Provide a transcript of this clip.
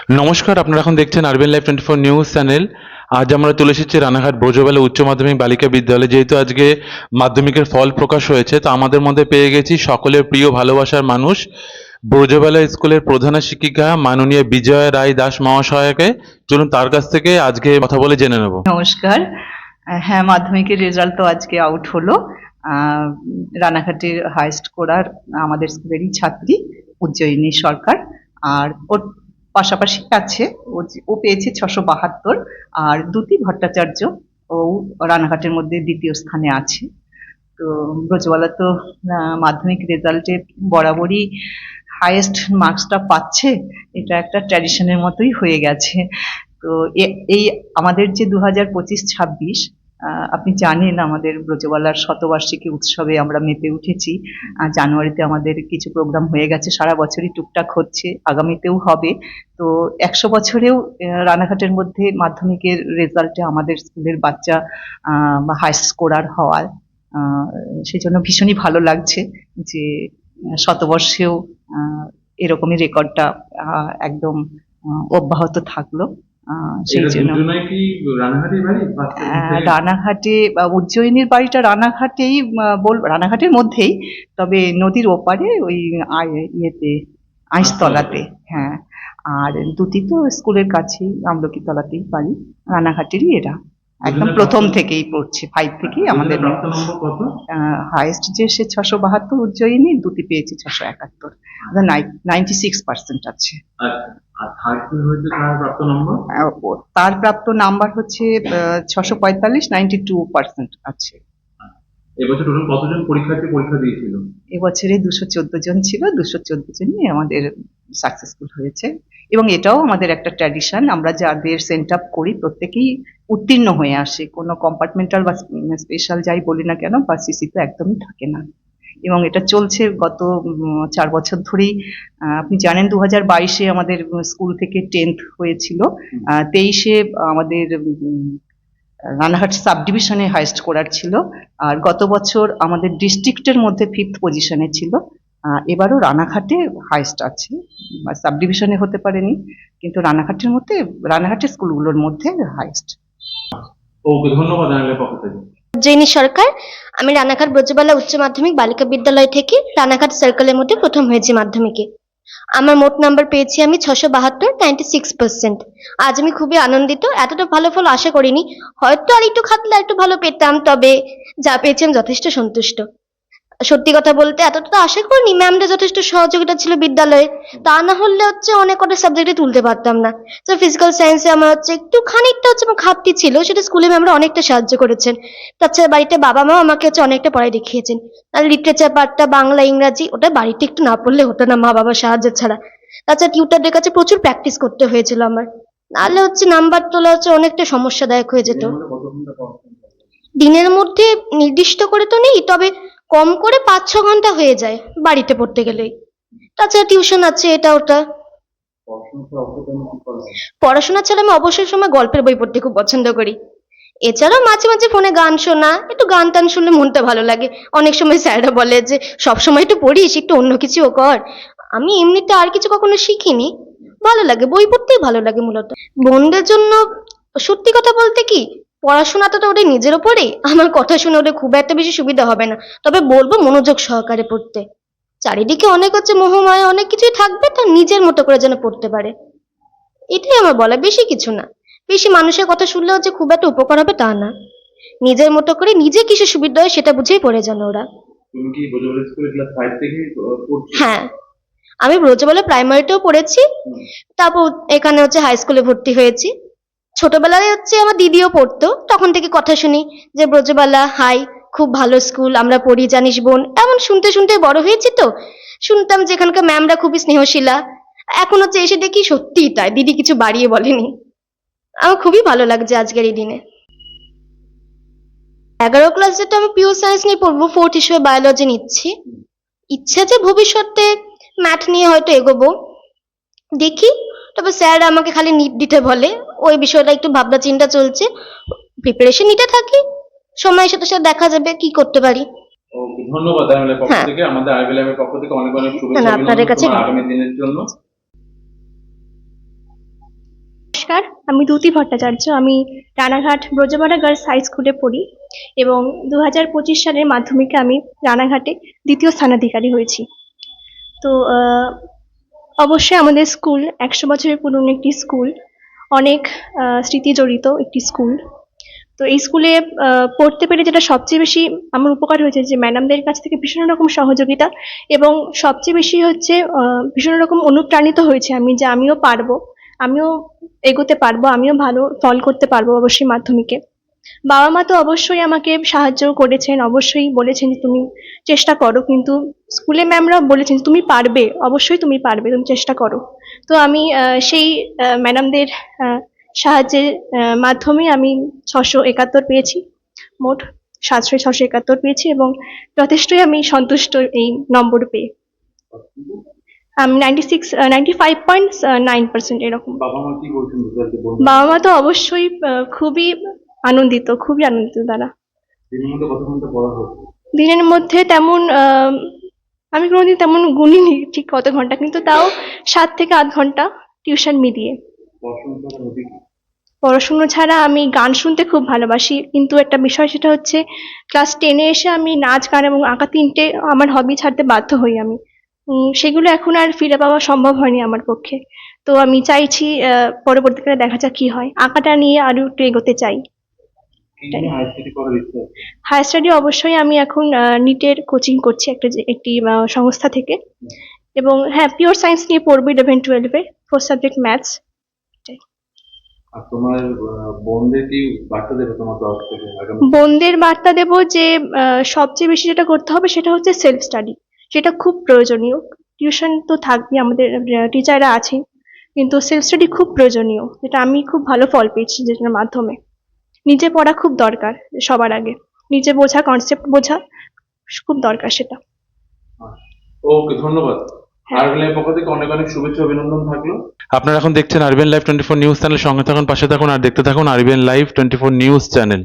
নমস্কার, আপনারা এখন দেখছেন আরবিএন লাইভ 24 নিউজ চ্যানেল। আজ আমরা চলে এসেছি রানাঘাট ব্রজবালা উচ্চ মাধ্যমিক বালিকা বিদ্যালয়ে। যেহেতু আজকে মাধ্যমিকের ফল প্রকাশ হয়েছে, তো আমাদের মধ্যে পেয়ে গেছি সকলের প্রিয় ভালোবাসার মানুষ, ব্রজবালা স্কুলের প্রধান শিক্ষিকা মাননীয় বিজয়া রায় দাস মহাশয়াকে। চলুন তার কাছ থেকে আজকে কথা বলে জেনে নেব। নমস্কার। হ্যাঁ, মাধ্যমিকের রেজাল্ট তো আজকে আউট হলো। রানাঘাটের হাইস্ট স্কোরার আমাদের স্কুলেরই ছাত্রী উজ্জয়িনী সরকার। আর ওর পাশাপাশি আছে ও পেয়েছে 672, আর দ্যুতি ভট্টাচার্য ও রানাঘাটের মধ্যে দ্বিতীয় স্থানে আছে। তো ব্রজবালা তো মাধ্যমিক রেজাল্টে বরাবরই হাইয়েস্ট মার্কসটা পাচ্ছে, এটা একটা ট্র্যাডিশনের মতোই হয়ে গেছে। তো এই আমাদের যে 2025-26, আপনি জানেন আমাদের ব্রজবালার শতবার্ষিকী উৎসবে আমরা মেতে উঠেছি। জানুয়ারিতে আমাদের কিছু প্রোগ্রাম হয়ে গেছে, সারা বছরই টুকটাক হচ্ছে, আগামীতেও হবে। তো 100 বছরেও রানাঘাটের মধ্যে মাধ্যমিকের রেজাল্টে আমাদের স্কুলের বাচ্চা হাইস্ট স্কোরার হওয়ার, সেই জন্য ভীষণই ভালো লাগছে যে শতবর্ষেও এরকমই রেকর্ডটা একদম অব্যাহত থাকলো। সেই জন্য রানাঘাটে উজ্জয়িনীর বাড়িটা রানাঘাটেই, রানাঘাটের মধ্যেই, তবে নদীর ওপারে ওই ইয়েতে আইসতলাতে। হ্যাঁ, আর দুটি তো স্কুলের কাছেই, আমলকিতলাতেই বাড়ি, রানাঘাটেরই এরা একদম প্রথম থেকেই পড়ছে, 5 থেকেই আমাদের। হাইয়েস্ট যে সে 672 উজ্জয়িনী, দুটি পেয়েছে 671, 96% আছে। তার প্রাপ্ত নাম্বার হচ্ছে 645, 92% আছে। এবছর টোটাল কতজন পরীক্ষার্থী পরীক্ষা দিয়েছিল? এবছরে 214 জন ছিল, 214 জনই আমাদের সাকসেসফুল হয়েছে। এবং এটাও আমাদের একটা ট্র্যাডিশন, আমরা যাদের সেন্ট আপ করি প্রত্যেকেই উত্তীর্ণ হয়ে আসে, কোনো কম্পার্টমেন্টাল বা স্পেশাল যাই বলি না কেন, বা সিসি তো একদমই থাকে না। এবং এটা চলছে গত 4 বছর ধরেই। আপনি জানেন 2022-এ আমাদের স্কুল থেকে 10th হয়েছিল, 23-এ আমাদের রানাঘাট সাব ডিভিশনে হাইস্ট স্কোরার ছিল, আর গত বছর আমাদের ডিস্ট্রিক্টের মধ্যে 5th পজিশনে ছিল। এবারও রানাঘাটে হাইস্ট আছে, সাব ডিভিশনে হতে পারেনি, কিন্তু রানাঘাটের মধ্যে, রানাঘাটের স্কুলগুলোর মধ্যে হাইস্ট। ওকে, ধন্যবাদ। পক্ষ থেকে জেনি সরকার, আমি রানাঘাট ব্রজবালা উচ্চ মাধ্যমিক বালিকা বিদ্যালয় থেকে রানাঘাট সার্কেলের মধ্যে প্রথম হয়েছি মাধ্যমিকে। আমার মোট নাম্বার পেয়েছি আমি 672, 96%। আজ আমি খুবই আনন্দিত, এতটা ভালো ফল আশা করিনি, হয়তো আর একটু খাটলে একটু ভালো পেতাম, তবে যা পেয়েছি আমি যথেষ্ট সন্তুষ্ট। সত্যি কথা বলতে এতটা তো আশা করিনি, ম্যামরা যথেষ্ট সহযোগিতা ছিল বিদ্যালয়ে, তা না হলে অনেক কটা সাবজেক্টে তুলতে পারতাম না। তো ফিজিক্যাল সায়েন্সে আমার একটু খানিকটা আমার ঘাটতি ছিল, সেটা স্কুলে ম্যামরা অনেকটা সাহায্য করেছেন। তাছাড়া বাড়িতে বাবা মাও আমাকে অনেকটা পড়াই দেখিয়েছেন। আর লিটারেচার পার্টটা, বাংলা ইংরাজি, ওটা বাড়িতে একটু না পড়লে হতো না মা বাবার সাহায্য ছাড়া। তাছাড়া টিউটারদের কাছে প্রচুর প্র্যাকটিস করতে হয়েছিল আমার, নাহলে নাম্বার তোলা অনেকটা সমস্যাদায়ক হয়ে যেত। দিনের মধ্যে নির্দিষ্ট করে তো নেই, তবে কম করে 5-6 ঘন্টা হয়ে যায় বাড়িতে পড়তে গেলেই। তাছাড়া টিউশন আছে, এটা ওটা। পড়াশোনা ছাড়া আমি অবসর সময় গল্পের বই পড়তে খুব পছন্দ করি। এছাড়াও মাঝে মাঝে ফোনে গান শোনা, একটু গান টান শুনলে মনটা ভালো লাগে। অনেক সময় স্যাররা বলে যে সবসময় একটু পড়িস, একটু অন্য কিছুও কর। আমি এমনিতে আর কিছু কখনো শিখিনি, ভালো লাগে, বই পড়তেই ভালো লাগে মূলত। বোনদের জন্য সত্যি কথা বলতে কি, পড়াশোনাটা তো ওদের নিজের ওপরে, আমার কথা শুনে ওদের খুব একটা বেশি সুবিধা হবে না, তবে বলবো মনোযোগ সহকারে পড়তে। চারিদিকে অনেক মোহমায়া, অনেক কিছুই থাকবে, তো নিজের মতো করে যেন পড়তে পারে, এটাই আমার বলা, বেশি কিছু না। বেশি মানুষের কথা শুনলেও যে খুব একটা উপকার হবে তা না, নিজের মতো করে নিজে কিছু সুবিধা হয় সেটা বুঝেই পড়ে যেন ওরা। হ্যাঁ, আমি ব্রজবালা প্রাইমারিতেও পড়েছি, তারপর এখানে হাই স্কুলে ভর্তি হয়েছি। ছোটবেলায় আমার দিদিও পড়তো, তখন থেকে কথা শুনি যে ব্রজবালা হাই খুব ভালো স্কুল, আমরা পড়ি জানিস বোন, এমন শুনতে শুনতে বড় হয়েছি। তো শুনতাম যে এখানকার ম্যামরা খুবই স্নেহশীলা, এখন এসে দেখি সত্যিই তাই, দিদি কিছু বাড়িয়ে বলেনি। আমার খুবই ভালো লাগছে আজকের এই দিনে। 11 ক্লাস যেটা আমি পিওর সায়েন্স নিয়ে পড়বো, 4th হিসেবে বায়োলজি নিচ্ছি। ইচ্ছা যে ভবিষ্যতে ম্যাথ নিয়ে হয়তো এগোবো, দেখি। তবে স্যার আমাকে খালি নিট দিতে বলে, ওই বিষয়টা একটু ভাবনা চিন্তা চলছে, প্রিপারেশন নিতে থাকি, সময়ের সাথে সাথে দেখা যাবে কি করতে পারি। ওকে, ধন্যবাদ পক্ষ থেকে, আমাদের আরবিএল পক্ষ থেকে অনেক অনেক শুভেচ্ছা আপনাদের কাছে আগামী দিনের জন্য। নমস্কার, আমি দ্যুতি ভট্টাচার্য। আমি রানাঘাট ব্রজবাড়া গার্লস হাই স্কুলে পড়ি এবং 2025 সালের মাধ্যমিকে আমি রানাঘাটে দ্বিতীয় স্থানাধিকারী হয়েছি। তো অবশ্যই আমাদের স্কুল 100 বছরের পুরনো একটি স্কুল, অনেক স্মৃতি জড়িত একটি স্কুল। তো এই স্কুলে পড়তে পেরে যেটা সবচেয়ে বেশি আমার উপকার হয়েছে যে ম্যাডামদের কাছ থেকে ভীষণ রকম সহযোগিতা, এবং সবচেয়ে বেশি হচ্ছে ভীষণ রকম অনুপ্রাণিত হয়েছে আমি যে আমিও পারবো, আমিও এগোতে পারবো, আমিও ভালো ফল করতে পারবো অবশ্যই মাধ্যমিকে। বাবা মা তো অবশ্যই আমাকে সাহায্য করেছেন, অবশ্যই বলেছেন যে তুমি চেষ্টা করো, কিন্তু স্কুলে ম্যামরা বলেছেন তুমি পারবে, অবশ্যই তুমি পারবে, তুমি চেষ্টা করো। তো আমি সেই ম্যাডামদের সাহায্যের মাধ্যমে আমি 671 পেয়েছি, মোট 671 পেয়েছি, এবং যথেষ্টই আমি সন্তুষ্ট এই নম্বর পেয়ে। আমি 95.9% এরকম। বাবা মা কি বলছেন রেজাল্টে? বাবা মা তো অবশ্যই খুবই আনন্দিত, খুবই আনন্দিত তারা। দিনের মধ্যে কত ঘন্টা পড়া হচ্ছে? দিনের মধ্যে তেমন আমি কোনোদিন তেমন গুনিনি ঠিক কত ঘন্টা, কিন্তু তাও 7 থেকে 8 ঘন্টা টিউশন মিলিয়ে। পড়াশোনা ছাড়া হবি কি? পড়াশুনো ছাড়া আমি গান শুনতে খুব ভালোবাসি, কিন্তু একটা বিষয় সেটা হচ্ছে ক্লাস 10-এ এসে আমি নাচ, গান এবং আঁকা তিনটে আমার হবি ছাড়তে বাধ্য হই আমি। সেগুলো এখন আর ফিরে পাওয়া সম্ভব হয়নি আমার পক্ষে। তো আমি চাইছি পরবর্তীকালে দেখা যাক কি হয়, আঁকাটা নিয়ে আরো একটু এগোতে চাই। কি নিয়ে হায়ার স্টাডি করার ইচ্ছা? হায়ার স্টাডি অবশ্যই আমি এখন নিটের কোচিং করছি একটি সংস্থা থেকে, এবং হ্যাঁ পিওর সায়েন্স নিয়ে পড়বো 11-12-এ, 4 সাবজেক্ট ম্যাথস। আর তোমার বোনদের কি বার্তা দেবে তোমার তরফ থেকে আগামী? বোনদের বার্তা দেব যে সবচেয়ে বেশি যেটা করতে হবে সেটা হচ্ছে সেলফ স্টাডি, যেটা খুব প্রয়োজনীয়। টিউশন তো থাকবে, আমাদের টিচাররা আছেন, কিন্তু সেলফ স্টাডি খুব প্রয়োজনীয়, যেটা আমি খুব ভালো ফল পেয়েছি যেটার মাধ্যমে। নিজে পড়া খুব দরকার, সবার আগে নিজে বোঝা, কনসেপ্ট বোঝা খুব দরকার সেটা। ওকে, ধন্যবাদ। হ্যাঁ। আরবিএল লাইভ পক্ষ থেকে অনেক অনেক শুভেচ্ছা অভিনন্দন থাকলো। আপনারা এখন দেখছেন আরবিএল লাইভ 24 নিউজ চ্যানেল। সঙ্গে থাকুন, পাশে থাকুন আর দেখতে থাকুন আরবিএল লাইভ 24 নিউজ চ্যানেল।